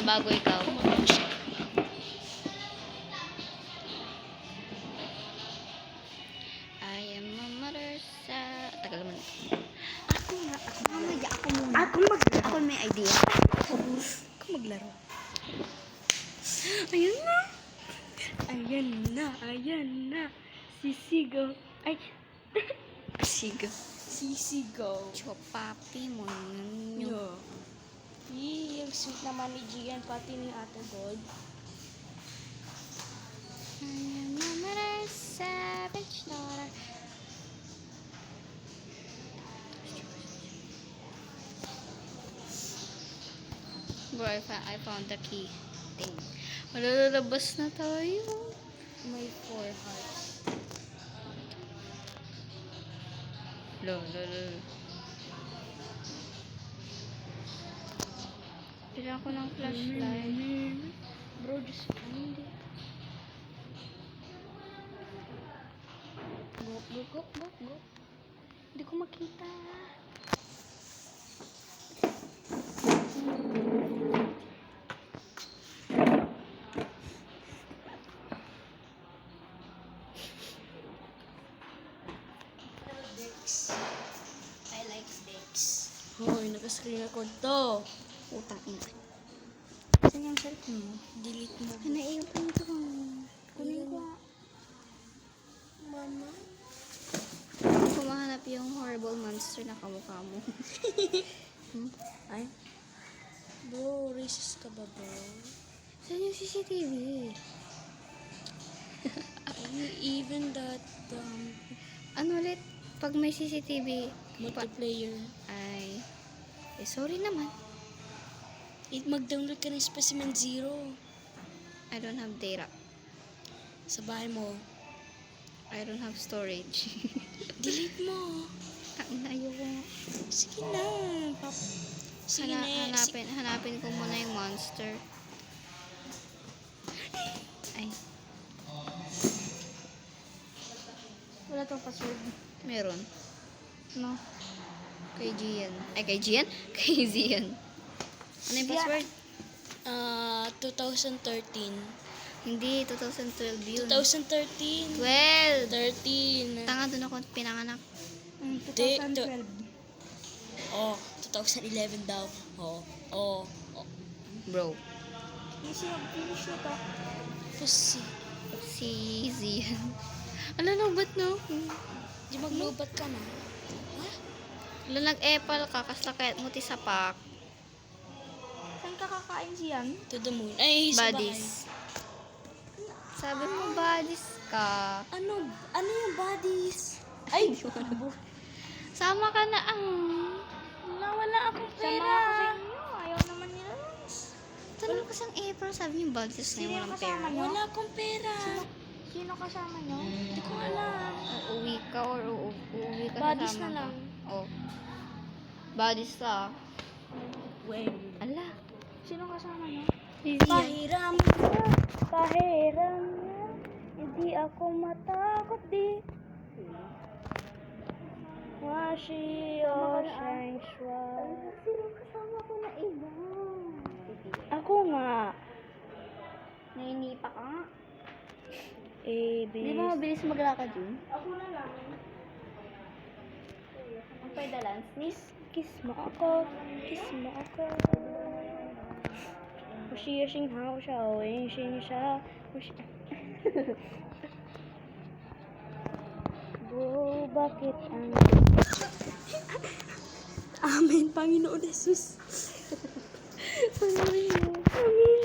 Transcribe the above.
bago ikaw. I am a mother sa... Tagal naman. Ako muna. Ako may idea. Ako maglaro. Ayan na. Ayan na. Sisigaw. Ay. Sigo. Sisigaw. Chopapi mo. Yo. Yung sweet naman ni Gian, pati ni Ate Gold. I am a mother savage daughter. Bro, I found the key thing. Malalabas na tayo. May 4 hearts. Lo. Kailangan ko ng flashlight. Bro, just find it. Go. Hindi ko makita. I like Dex. Hoy, naka-screen record to. Utang ina. Saan yung cellphone mo? Delete mo. Naiipon ko. Kunin ko. Mama. Kung mahanap yung horrible monster na kamukha mo. Ay? Bro, racist ka ba, bro? Saan yung CCTV? Even that, Ano ulit? Pag may CCTV, multiplayer. ay... sorry naman. Mag-download ka ng Specimen Zero. I don't have data. Sa bahay mo. I don't have storage. Delete mo. Tangina yung... Sige na. Sige na. Hanapin ko muna yung monster. Ay, Wala tong password. meron. No. Kay Gian. Ay, kay Gian? Kay Zian. Ano yung password? 2013. Hindi, 2012 yun. 2013. 12! 13. Tanga, doon ako pinanganak. 2012. Oh, 2011 daw. Oh. Bro. Finish na to. Pussy. Si Zian. Ano na, ba't no? Di maglubat ka na. Alam, nag-epal ka, kaslakayat mo ti sapak. Saan ka kakain siyan? To the moon. Ay, sa bahay. Buddies. Sabi mo, buddies ka. Ano yung bodies? Ay, Sama ka na wala akong pera. Sama ako sa inyo. Ayaw naman nila. Tanong ko siyang April, sabi niyo buddies na yung walang pera. Wala akong pera. Sino kasama nyo? Hindi ko alam. Uuwi ka or uuwi ka Buddies kasama na lang. ka. Oh. Buddies ka. When? Ala. Sino kasama nyo? Si Zian. Pahiram na. Hindi ako matakot di. Washi o shine shwa. Sino kasama ko na iba? Ako nga. Nainipa ka nga. Di Di ba mabilis maglakad yun? Ako na lang. Ang pedalan, sneeze. Kiss mo ako. Washi shing hao siya. Wen shing siya. Bro, bakit ang... Amen, Panginoon Jesus. Panginoon. Amen.